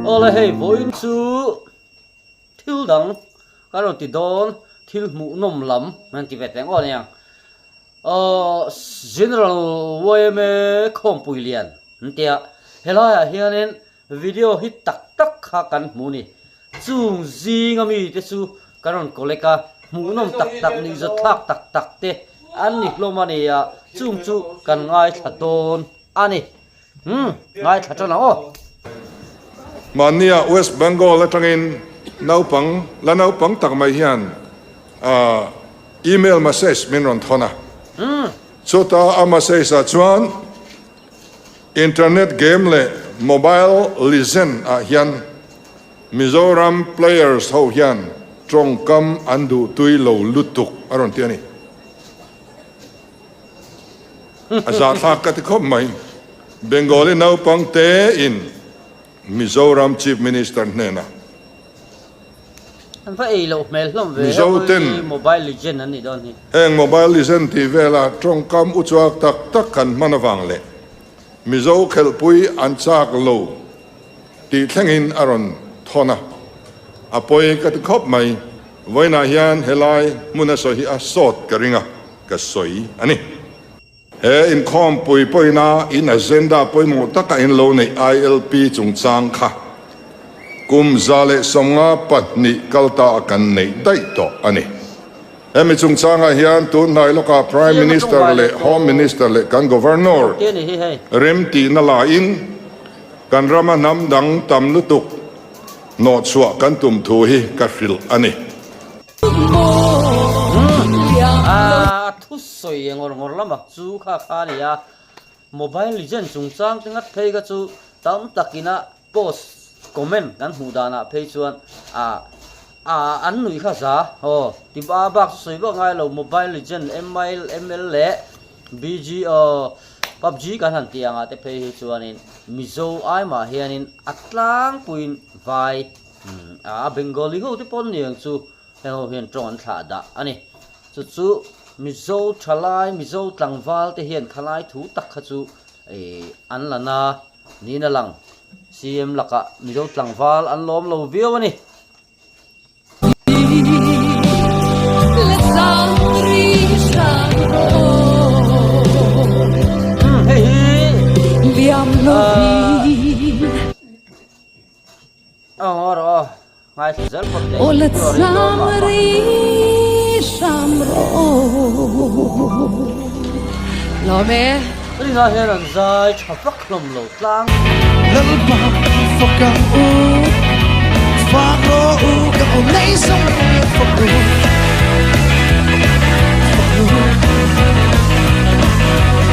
Ole hei voin chu thil dang karon ti don thil mu nom lam man ti veteng on yang general voime khom puilian ntia helaya hianin video hit tak tak kha kan mu ni chung zingami te chu karon koleka mu nom tak tak ni zo thak tak tak te an ni hlomani ya chung chu kan ngai thadon ani ngai thachona o Mania West Bengal latangin naupang tak mai hian email message min ron thona chota a message a chuan internet game le mobile legend a hian Mizoram players ho hian trongkam andu tui lo lutuk aron tiani aza thak ka ti khop mai Bengali naupang te in Mizoram Chief Minister nena. Anh phải lo mail lắm về mobile legend anh đi đâu nhỉ? Heng mobile legend thì về là trong cam uchuak tak tak kan manawang le. Mizo khelpui anchak lo. Ti thengin aron thona. Apoi kat khop mai voina hian helai munasohi asot karinga kasoi ani. He in khom pui poina in agenda poi mo taka in lo nei ILP chungchang kha kum zale somnga patni kalta kan nei dai to ani emi chungchanga hian tun nai loka prime minister le home minister le kan governor rem ti na la in kan rama nam dang tam lutuk no chua kan tum thu hi ka fil ani thu soi ngor lama chu kha ni ya mobile legend chungchang tingat thei ga chu tam takina post comment kan hudana phei chuan an nui kha za ho ti ba bak soi ba ngai lo mobile legend ml le bg PUBG kan han tianga te phei chuanin mizo ai ma hianin atlang puin vai bengali ho te pon niang chu ho hian tong an thla da ani chu mizo thalai mizo tlangwal te hian khalai thu tak kha chu an lana ni na lang cm laka mizo tlangwal an lom lo viau ani ro ngai zel pot Shamro lo me ri na hian an zai thaprak hlom lo tlang lalba fakang u faro u ka o nei song faku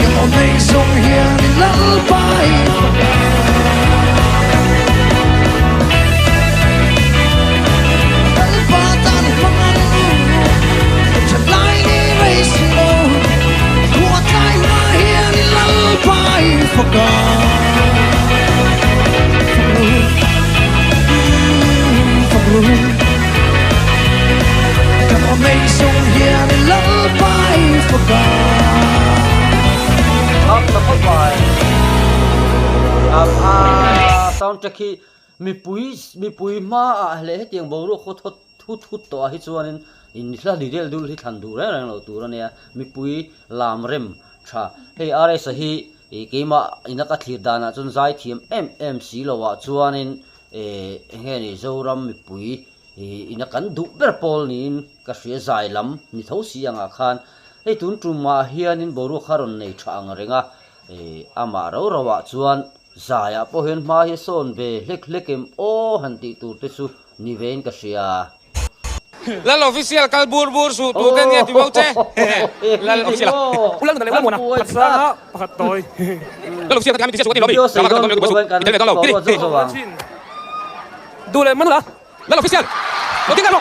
ka o nei song hian lalba sound check hi mi pui ma a le tiang boru kho thut to hi chuanin in hla di del dul hi than du re rang lo tur ania mi pui lam rem tha hei rs hi keima inaka thlir dana chun zai thiam mmc lowa chuanin he ni zoram mi pui inakan du ber pol nin ka hria zai lam ni tho si anga khan hei tun truma hianin boru kharon nei thang renga ama ro rawa chuan zaya po hen ma hi son ve lekem o hanti tur te chu ni vein ka hria Lal official kal bur su tu kan ya ti bau che lal official ulang dale mo na sa pakat toy lal official kami ti su ti lobi kama ka to ko su dale to lo dule man la lal official lo ti kalo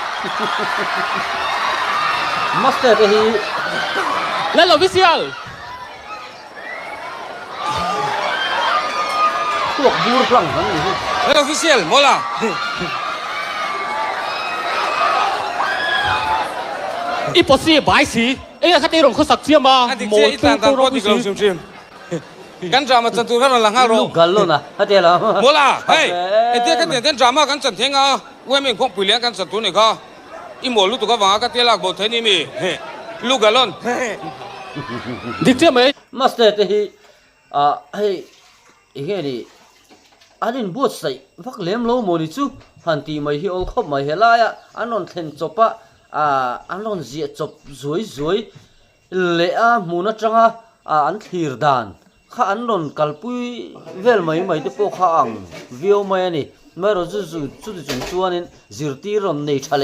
master hi lal official tuak bur plang han ni lal official mola一波是白棋，哎呀，他这种可实际嘛，冇做到咯，啲咁少先。กันดราม่าจันทุกันหลังเรา ลูกกันแล้วนะฮัตเดียละ โมล่ะเฮ้ยไอ้เตี้ยกันเตี้ยดราม่ากันจันเทียงอ่ะเว้ยมึงคงปุ๋ยเลี้ยงกันจันทุนี่ก็อีหมอลูกตัวก็วางกันเตี้ยหลักบ่เทนี่มีลูกกันล้นดิเตี้ยไหม มาสเตอร์ที่ให้เฮ้ยนี่อันนี้บวชใส่พักเลี้ยมโลโมนิจูฮันตีไม่ฮิโอคบไม่เฮลายอันนั้นเทนจบปะอันนั้นเสียจบสวยเละมูนัจังอันทีร์ดานข้าอันนั้นกัลปุยเวลไม่ที่พวกข้าอังวิวไม่นี่ไม่รู้จุดจงชวนนี่จิรตีรอนนี่ทะเล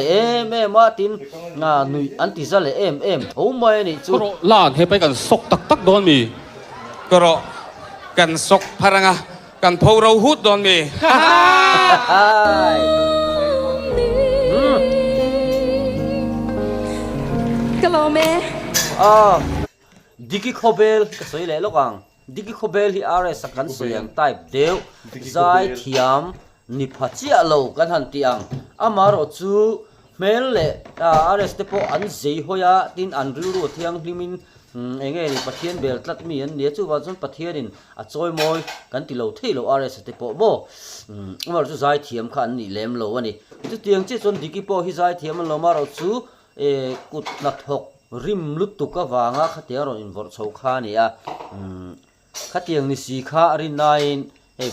มาตินนุยอันที่จะเลทุ่มไม่นี่จุด ลากให้ไปกันซกตักโดนมีก็รอกันซกพลังกันพาวเราหุดโดนมี กะโลเม ดิกิโคเบลก็สวยเลยลูกอังดิกิโคเบลที่อะไรสักกันเสียงไต่เดียวใจเทียมนิพัชยาโลกันหันตีอังอามารอจูเมลเล่อะไรสเตปอันเสียหัวยาดินอันริวเทียงลิมินเองนี่ประเทศเบลตัดมีอันเดียจูว่าจนประเทศนี่จอยมอยกันติโลเทโลอะไรสเตปโบอามารอจูใจเทียมขันนี่เล่มโลวันนี้จุดเตียงที่จนดิกิโปฮิใจเทียมมันโลมารอจูกุดนัดหกริมลุตุกวางขัดเตียงเราอินวอร์ชาวขานี่ขัดเตียงนี่สีขารินาย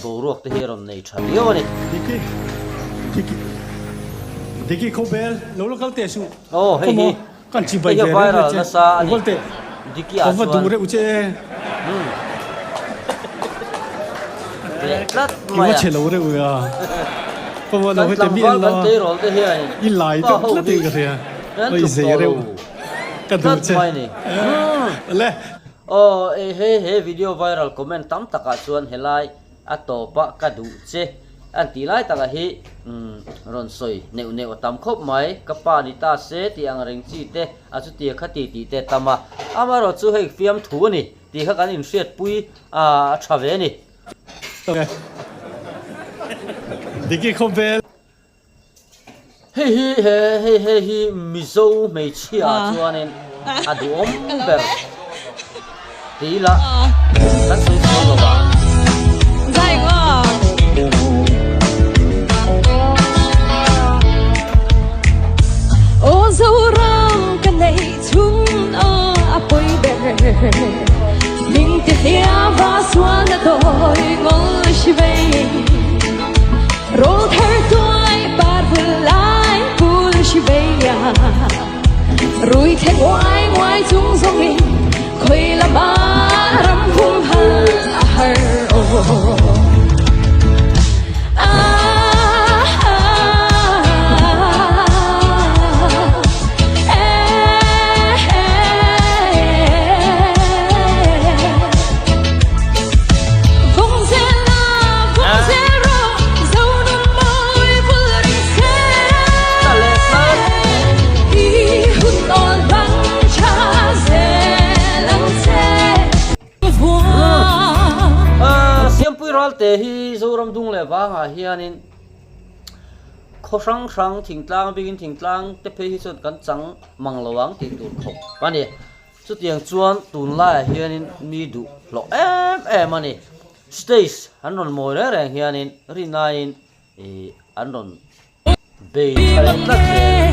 โบรวกเทียรอนในชั้นเดียวนี่ Diki Kobel, lolo kal te su. โอ้เฮ้ย Kan chi ไป bai ยัง de ไวรัล re. นะซาอันนี้ Kolte. ดิกิอา Kova ส่วน dure uche. เล็ดลัด Ki มา wa che lo re u ya. Kova lo กัน he te bi ลำบากกัน lo. เตะรอลเทีย I lai to la te ga re. Oi ze re u. Ka ลั du ด che. ไม่นี่ Le. โอ้เฮ้วิดีโอไวรัลคอมเมนต์ตั้มตะกัดส่วนเฮลัยอัตโตปะกระดูเจอันตีไล่ตะกะเฮรอนสอยเนวตามคบไหมกับปานิตาเซตีอังเริงจีเตอาจุตีขัดตีเตตามาอามารอจูให้ฟิล์มถูนี่ตีขัดกันอินเสียดปุยชาเวนี่ Okay. Diki Kobel. เฮ้มิโซไม่เชื่อชวนนี่อดูอมเบอร์ตีละกันสวยๆลงมา ได้ก็โอ้สาวรังกันในทุ่งอาปอยเบมิงติเทียบาสวานาโดยงอชิเวโรเธอตัวบาดบุลายบุลชิเวียรุยเทงวายจุงสงิคอยละบารำพุ่งหาหาโอเตฮีโซรำดุงเลวางเฮียนินข้อสังทิ้งตางบิกินทิ้งตางเตเพฮิสุดกันจังมังระวังติดตูดขบวันนี้สุดยังชวนตุนไล่เฮียนินมีดูหลอกมันนี่สเตย์อันนั้นมวยแรงเฮียนินรีนายน์อันนั้นเบย์อะไรนั่นเอง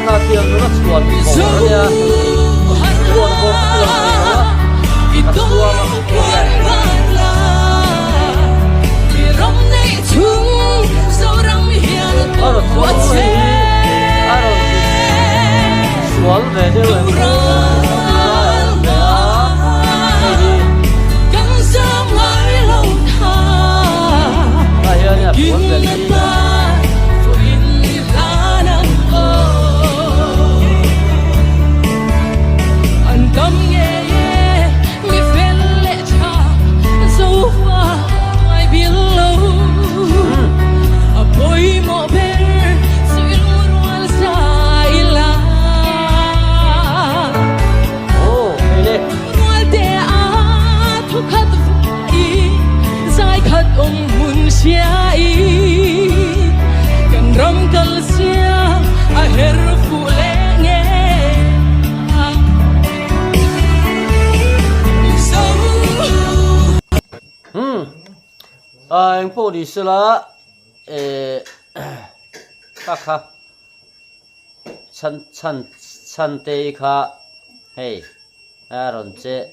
น่าเตียงนักสวนของเนี่ยTuan bor tuan itu, tuan tuan. Aro tuan, aro sual beda lagi. Akhirnya tuan beda. Hãy subscribe cho kênh Ghiền Mì Gõ Để không bỏ lỡ anh phụ đi xưa là các khá chân tê khá hey rồi chế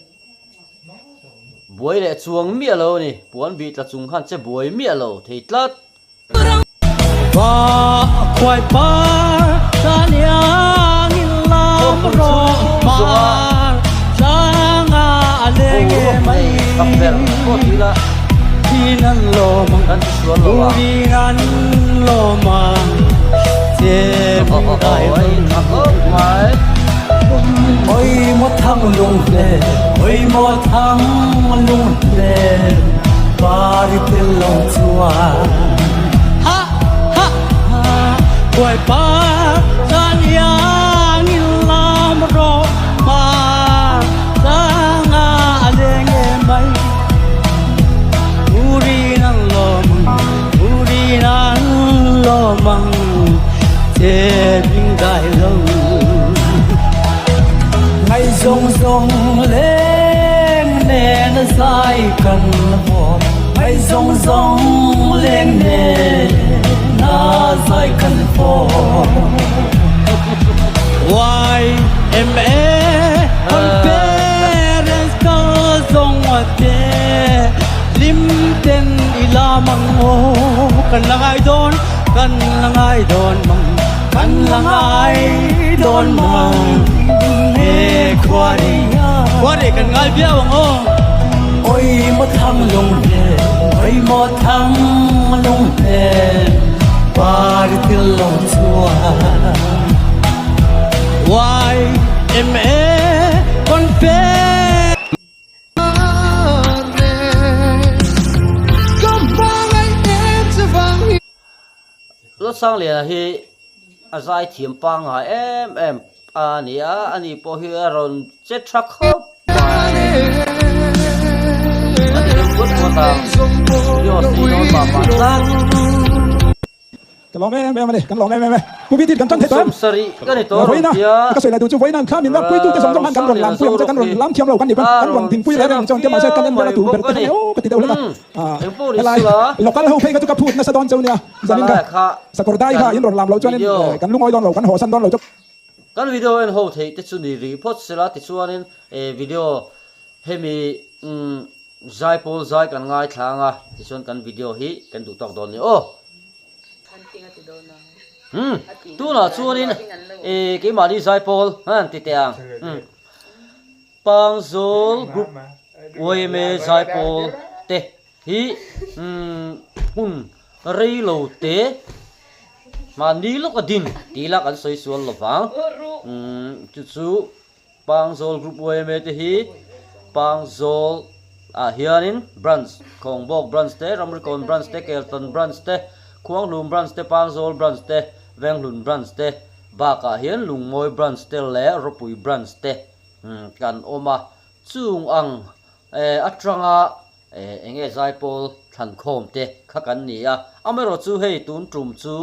buổi lệ chuông mía lâu nè buồn bị là chúng khăn chế buổi mía lâu thì lát và quay ba ta nhang in lam ro ma cha nga le ge mai cặp vợ có thứ là khi nan lo mang ăn suốt lâu à đi nan lo mang trên đại ôi thằng ơi mày ôi một thằng lung lê ôi một thằng lung lê ba đi tên lòng chua ha ha ha quay ba ta nhang in lam ro ma ta nga le nghe mai uri nan lo mang trên đại lâu ngày rong rong lên nè nó dài cần vò ngày rong rong lên nè nó dài cần vò why em con parents có rong te lim ten ila mang o kan lang ai don mang kan lang ai don mang qua đi cần ngay biết không ô ôi một thằng lùng đèn ôi một thằng lùng đèn qua đi từ lòng chua why em con bé lúc sang liền thì giải thiểm bang hả em anh po here ron chết truck hop anh đừng quên qua tao yo si nó mà raกันลองแม่มาดิกันลองแม่ผู้พิธีกันจังเถิด sum sari cái này to ไว้นะ rồi ก็สวยเลยดูจู่ไว้นั่นข้ามินว่าปุ้ยตู้จะส่งต้องกันรอนลำปุ้ยจะกันรอนลำเทียมเรากันดิบ้างกันรอนทิ้งปุ้ยแล้วจนจะมาใช้กันเล่นเวลาถูกเป็นกันโอ้ก็ติดเอาเลยนะอะไรเราก็เราเพลงก็จะพูดนะสะดอนเจ้าเนี่ยจันนี่ค่ะสะกดได้ค่ะยินรอนลำเราจนกันลุงอ้อยดอนเรากันหัวสันดอนเราจะ kan video en ho thei te chu ni report sela ti chuanin video hemi zai kan ngai thlanga ti chuan kan video hi kan du tok don ni o tu na chuanin ke mari zai pol han ti teang pangzol group oime zai pol te hi hun rei lo te mà ní lúc ở đinh tí là ăn xoay xuống là vắng chú bang zol group OMA thì hi bang zol hianin branch kong bok branch te ramrikon branch te kelton branch te khuang lum branch te bang zol branch te venglun branch te baka hian lungmoi branch te le ropui branch te kan oma chung ang atranga enge zaipol than khom te khakan ni a amero chu hei tun trum chu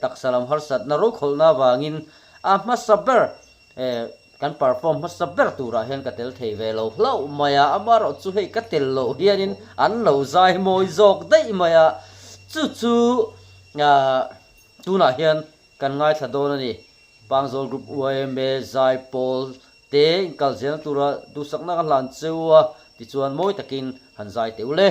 taksalam harsat na ro kholna wangin masaber kan perform masaber tura hen ka tel thei ve lo hlo maya amaro chu hei ka tel lo hianin an lo zai moi jok dei maya chu tuna hian kan ngai thadon ani pangzol group OMA zai pol te kal zen tura du sakna kan lan chewa ti chuan moi takin han zai teule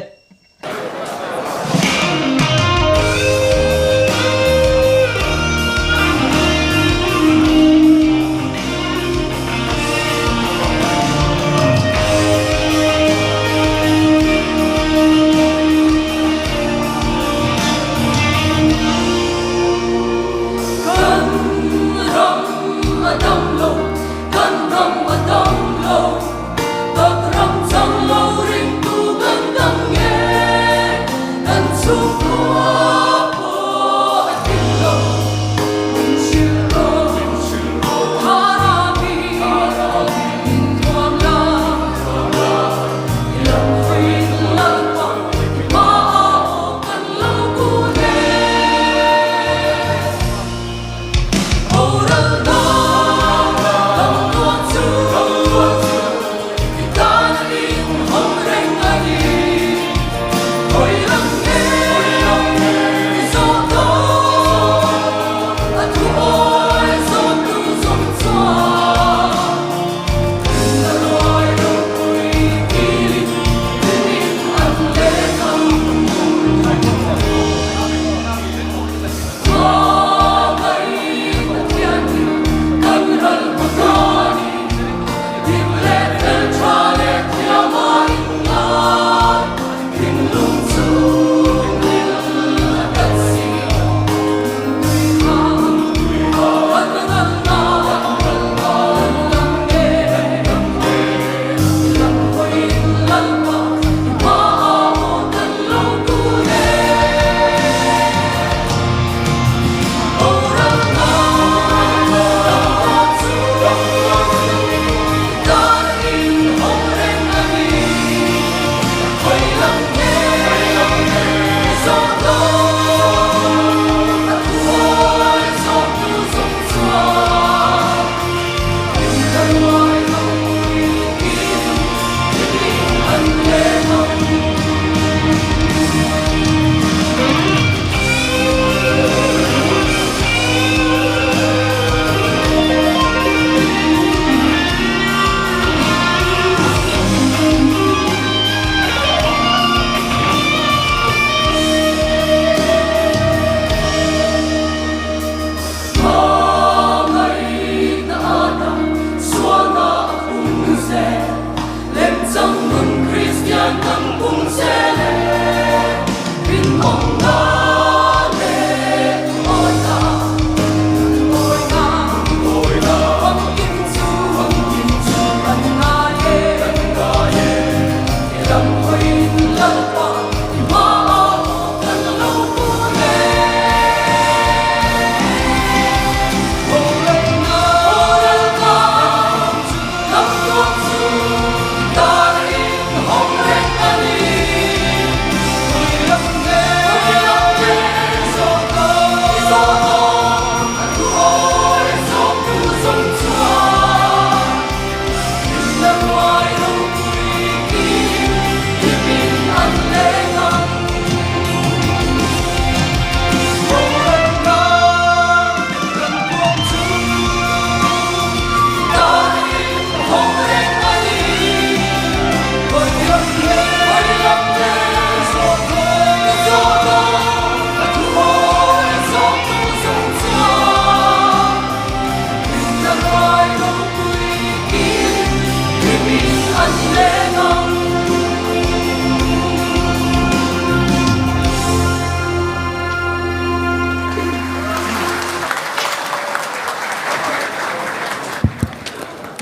Hãy subscribe cho kênh Ghiền Mì Gõ để không bỏ lỡ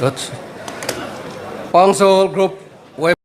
Good. Pangsol Group